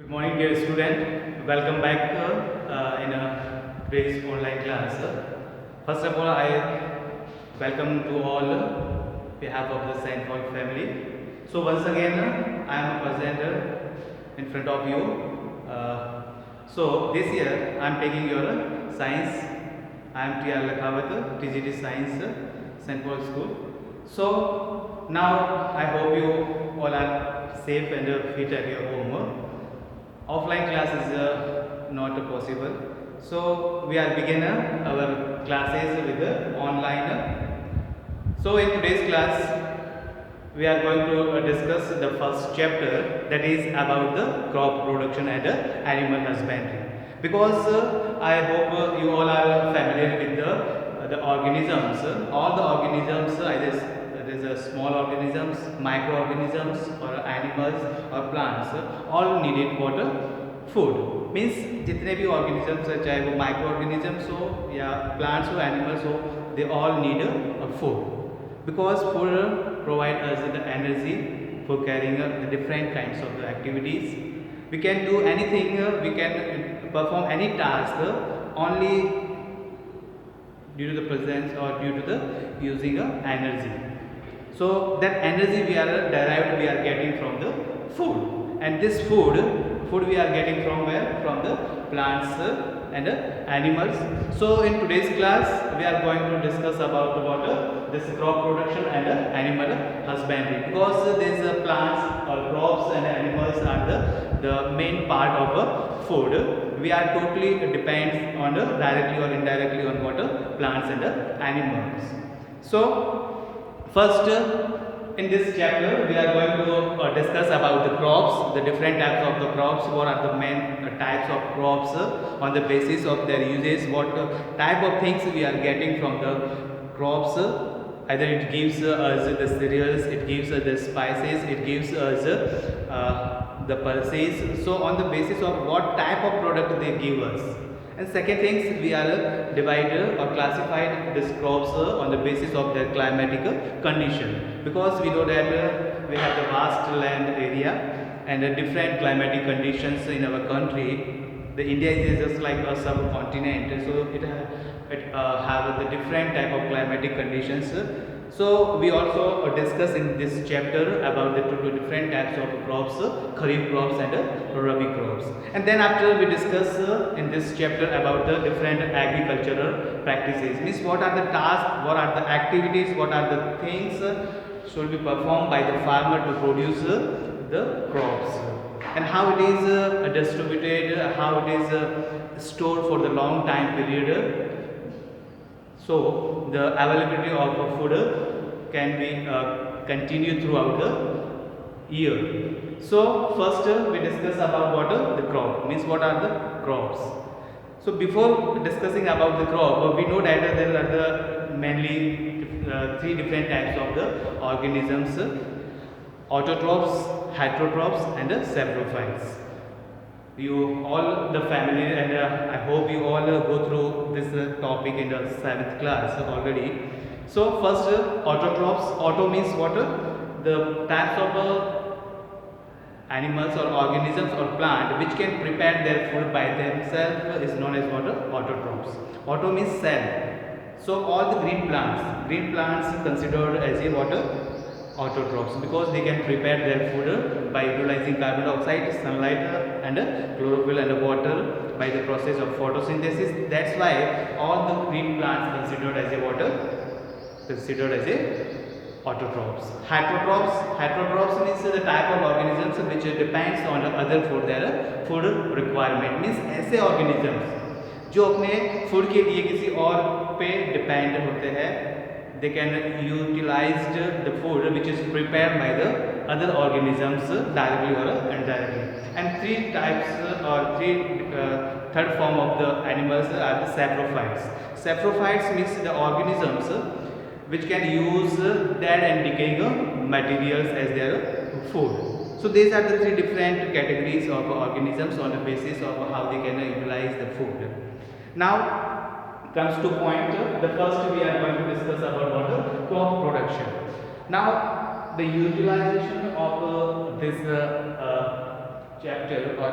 Good morning, dear student. Welcome back in today's online class. First of all, I welcome to all behalf of the Saint Paul family. So once again, I am present in front of you. So this year, I am taking your science. I am T.R. Lakhawat, TGT Science, Saint Paul School. So now I hope you all are safe and fit at your home. Offline class is not possible, so we are begin our classes with online. So in today's class we are going to discuss the first chapter, that is about the crop production and animal husbandry, because I hope you all are familiar with the organisms. All the organisms, either it is a small organisms, microorganisms, or animals or plants, all needed water food. Means जितने भी organisms है, चाहे वो micro organisms हो या plants हो, animals हो, they all need food, because food provide us the energy for carrying the different kinds of the activities. We can do anything, we can perform any task only due to the presence or due to the using energy. So that energy we are derived, we are getting from the food, and this food we are getting from where? From the plants and animals. So in today's class we are going to discuss about what this crop production and animal husbandry, because these plants or crops and animals are the main part of food. We are totally depends on directly or indirectly on what plants and animals. So first, in this chapter we are going to discuss about the crops, the different types of the crops, what are the main types of crops, on the basis of their uses, what type of things we are getting from the crops. Either it gives us the cereals, it gives us the spices, it gives us the pulses. So on the basis of what type of product they give us. And second things, we are divided or classified these crops on the basis of their climatic condition, because we know that we have the vast land area and different climatic conditions in our country. The India is just like a subcontinent, so it have the different type of climatic conditions. So we also discuss in this chapter about the two different types of crops, kharif crops and rabi crops. And then after we discuss in this chapter about the different agricultural practices, means what are the tasks, what are the activities, what are the things should be performed by the farmer to produce the crops, and how it is distributed, how it is stored for the long time period. So the availability of food can be continued throughout the year. So first we discuss about what the crop, means what are the crops. So before discussing about the crop, we know that there are the mainly three different types of the organisms: autotrophs, heterotrophs and saprophytes. You all the family, and I hope you all go through this topic in the 7th class already. So first, autotrophs. Auto means what? The types of animals or organisms or plant which can prepare their food by themselves is known as what? Autotrophs. Auto means cell. So all the green plants considered as a what? Autotrophs, because they can prepare their food by utilizing carbon dioxide, sunlight and chlorophyll and water by the process of photosynthesis. That's why all the green plants considered as a autotrophs. Heterotrophs means the type of organisms which depends on other for their food requirement, means ऐसे organisms जो अपने food के लिए किसी और पे depend होते हैं. They can utilize the food which is prepared by the other organisms directly or indirectly. And three types or third form of the animals are the saprophytes. Saprophytes means the organisms which can use dead and decaying materials as their food. So these are the three different categories of organisms on the basis of how they can utilize the food. Now comes to point, the first we are going to discuss about what? Crop production. Now the utilization of this chapter or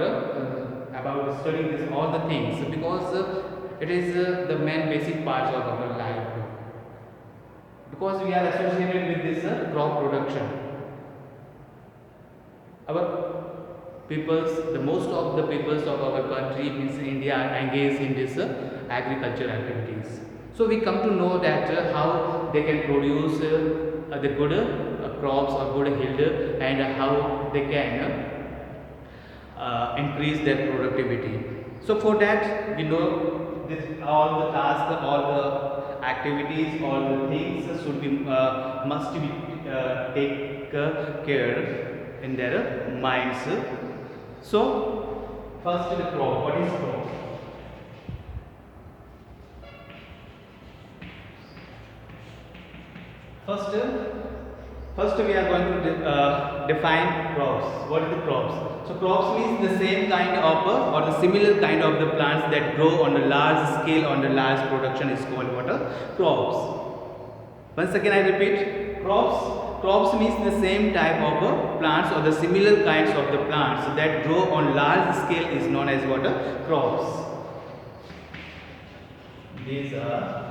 about studying this all the things, because it is the main basic parts of our life, because we are associated with this crop production. Our peoples, the most of the peoples of our country means India are engaged in this agriculture activities. So we come to know that how they can produce the good crops or good yield, and how they can increase their productivity. So for that we know this all the tasks, all the activities, all the things should be must be take care in their minds. So first the crop. What is crop? First, first we are going to define crops. What are the crops? So crops means the same kind of or the similar kind of the plants that grow on a large scale, on the large production is called what? Crops. Once again I repeat, crops. Crops means the same type of plants or the similar kinds of the plants that grow on large scale is known as what? Crops. These are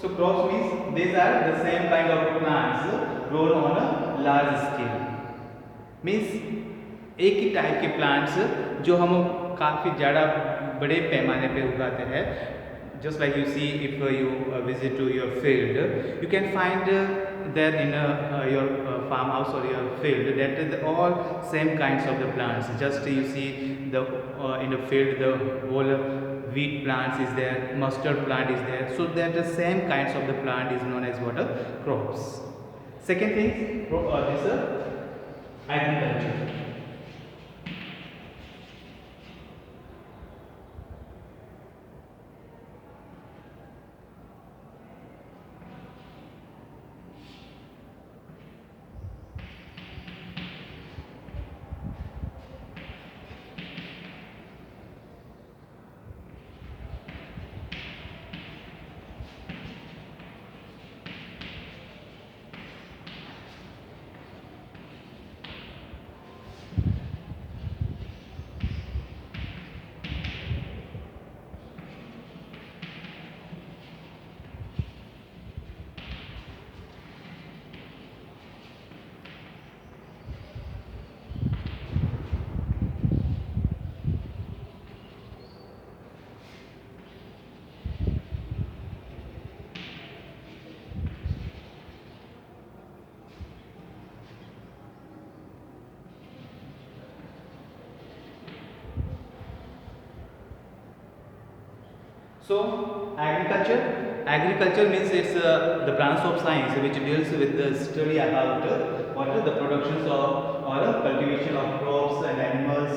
so crops means these are the same kind of plants grown on a large scale. Means एक ही type के plants जो हम काफ़ी ज़्यादा बड़े पैमाने पे उगाते हैं. Just like you see, if you visit to your field, you can find there in your farmhouse or your field that is all same kinds of the plants. Just you see the in the field the whole wheat plants is there, mustard plant is there. So that the same kinds of the plant is known as what? Crops. Second thing, this agriculture. So agriculture means it's the branch of science which deals with the study about what are the productions of or cultivation of crops and animals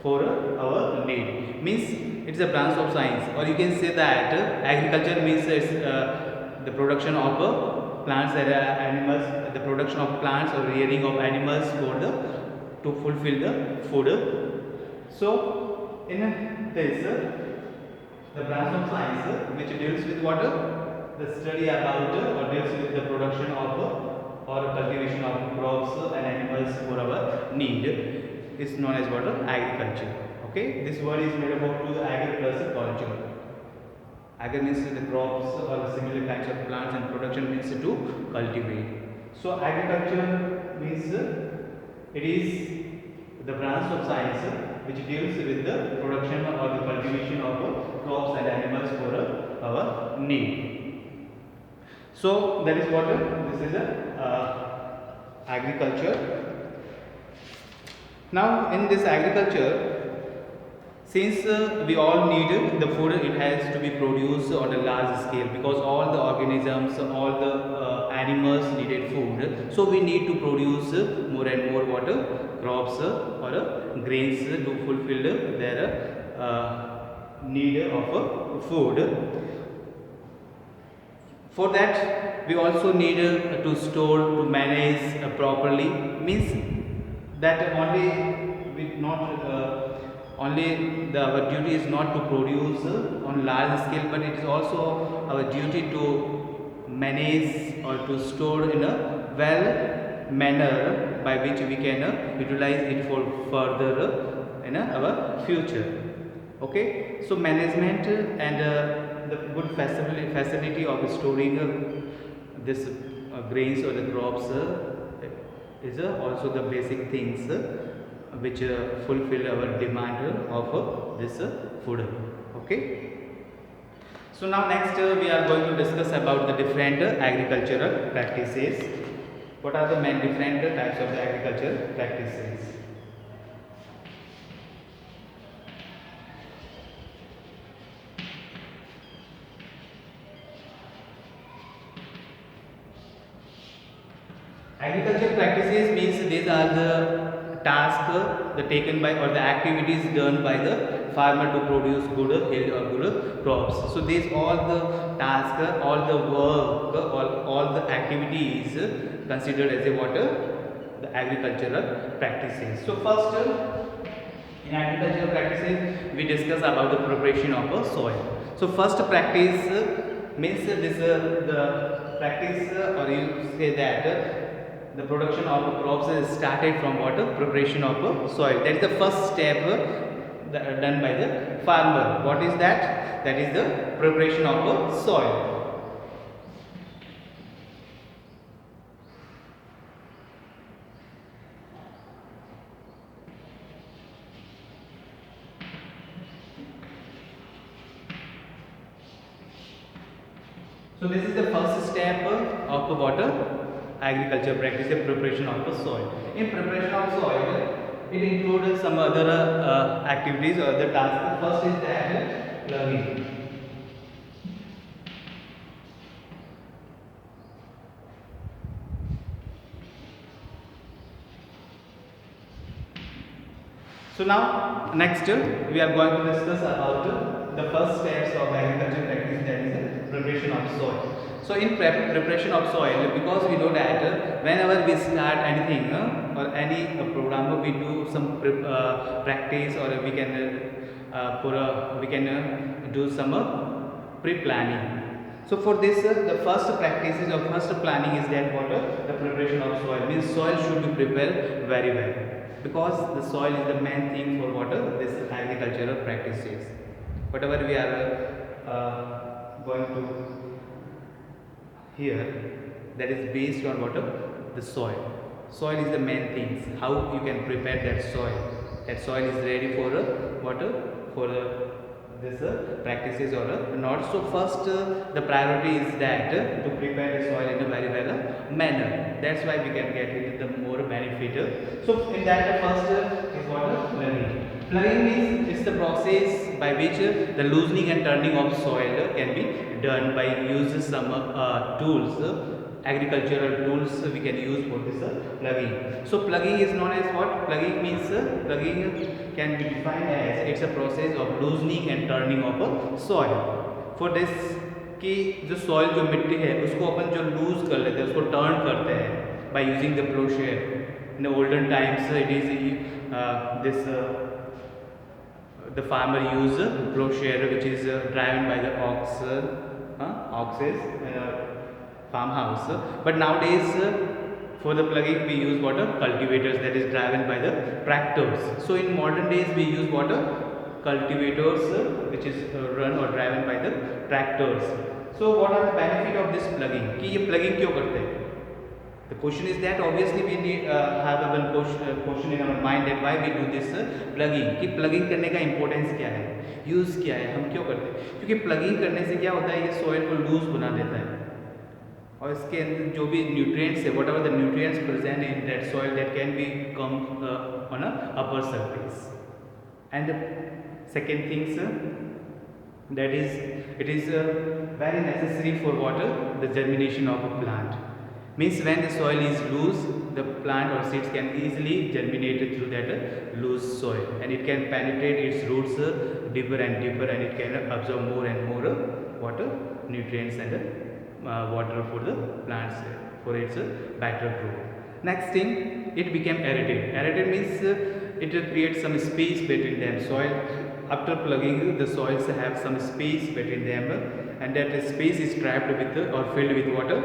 for our need. Means it's a branch of science, or you can say that agriculture means it's the production of plants and animals, the production of plants or rearing of animals for to fulfill the food. So in this the branch of science which deals with what? The study about or deals with the production of or cultivation of crops and animals for our need is known as what? Agriculture. Okay, this word is made up of two, agri plus culture. Agri means the crops or the similar kinds of plants, and production means to cultivate. So agriculture means it is the branch of science which deals with the production or the cultivation of crops and animals for our need. So that is what this is agriculture. Now in this agriculture, since we all need the food, it has to be produced on a large scale, because all the organisms, all the animals needed food. So we need to produce more and more water crops or grains to fulfill their need of food. For that we also need to store, to manage properly. Means that only we not only our duty is not to produce on large scale, but it is also our duty to manage or to store in a well manner by which we can utilize it for further in our future. Okay, so management and the good facility of storing this grains or the crops is also the basic things which fulfill our demand of this food. Okay, so now next we are going to discuss about the different agricultural practices. What are the main different types of the agricultural practices? Agricultural practices means these are the tasks the taken by or the activities done by the farmer to produce good yield or good crops. So these all the tasks, all the work, all the activities considered as a what the agricultural practices. So first in agricultural practices we discuss about the preparation of a soil. So first practice means this the practice or you say that the production of crops is started from what? Preparation of soil. That is the first step done by the farmer. What is that? That is the preparation of soil. So this is the first step of water agriculture practice, the preparation of the soil. In preparation of soil, it includes some other activities or other tasks. First is that plugging. So now next we are going to discuss about the first steps of agriculture practice, that is the preparation of soil. So in preparation of soil, because we know that whenever we start anything or any program, we do some practice, or we can do some pre-planning. So for this the first practices or first planning is that what the preparation of soil means. Soil should be prepared very well, because the soil is the main thing for what this agricultural practices. Whatever we are going to here, that is based on what the soil. Soil is the main things. How you can prepare that soil. That soil is ready for what for this practices or not. So first the priority is that to prepare the soil in a very well manner. That's why we can get it the more benefit. So in that first is what plugging. Plugging means it's the process by which the loosening and turning of soil can be done by using some tools. Agricultural tools we can use for this plugging. So plugging is known as what? Plugging means plugging can be defined as it's a process of loosening and turning of a soil. For this कि जो soil जो मिट्टी है उसको अपन जो lose कर लेते हैं, उसको turn करते हैं by using the plowshare. In the olden times it is the farmer use plowshare, which is driven by the oxes in a farmhouse. But nowadays for the plugging we use what cultivators, that is driven by the tractors. So in modern days we use what cultivators which is run or driven by the tractors. So what are the benefit of this plugging? कि ये plugging क्यों करते हैं? The question is that obviously we need have a question in our mind that why we do this plugging. कि plugging करने का importance क्या है, use क्या है, हम क्यों करते हैं? क्योंकि plugging करने से क्या होता है, ये soil को loose बना देता है और इसके अंदर जो भी nutrients है, whatever the nutrients present in that soil, that can be come on a upper surface. And the second things that is it is very necessary for water the germination of a plant. Means when the soil is loose, the plant or seeds can easily germinate through that loose soil, and it can penetrate its roots deeper and deeper, and it can absorb more and more water, nutrients, and water for the plants for its better growth. Next thing, it became aerated. Aerated means it creates some space between them. Soil, after plugging, the soils have some space between them, and that space is trapped with or filled with water,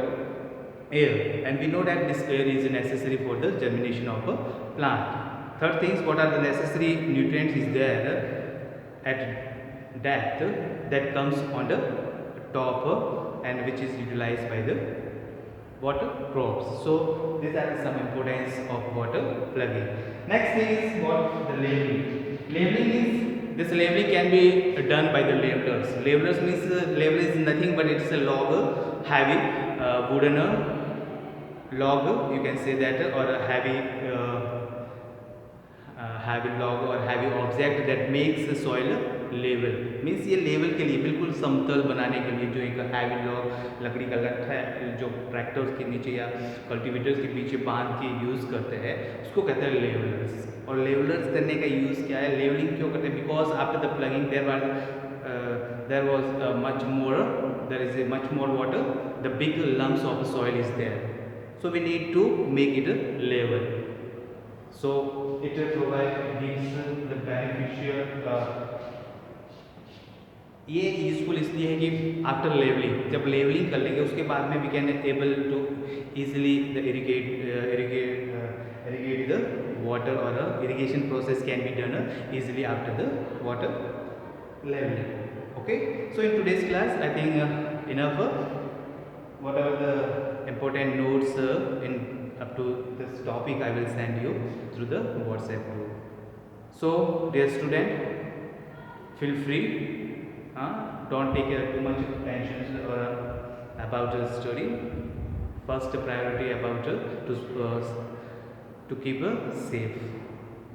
air, and we know that this air is necessary for the germination of a plant. Third things, what are the necessary nutrients is there at depth that comes on the top and which is utilized by the water crops. So these are some importance of water plugging. Next thing is what the labeling. Labeling is, this labeling can be done by the labelers. Labelers means label is nothing but it's a log heavy wooden log, you can say that, or a heavy log or heavy object that makes the soil level means ये level के लिए बिल्कुल समतल बनाने के लिए जो एक हैवी लॉग लकड़ी का लट्ठा है जो ट्रैक्टर्स के नीचे या कल्टीवेटर्स के पीछे बांध के यूज़ करते हैं उसको कहते हैं लेवलर्स। और लेवलर्स करने का यूज़ क्या है, लेवलिंग क्यों करते हैं, because after the ploughing there was much more water, the big lumps of the soil is there, so we need to make it level, so it gives the beneficial ये useful इसलिए है कि after levelling, जब levelling कर लेंगे उसके बाद में we can able to easily the irrigate the water, और irrigation process can be done easily after the water leveling. Okay, so in today's class I think enough. Whatever the important notes in up to this topic I will send you through the WhatsApp group. So dear student, feel free, don't take too much tension about the study. First priority about to keep safe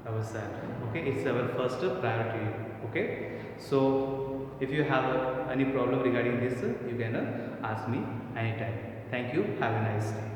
ourselves. Okay, it's our first priority. Okay, so if you have any problem regarding this, you can ask me anytime. Thank you. Have a nice day.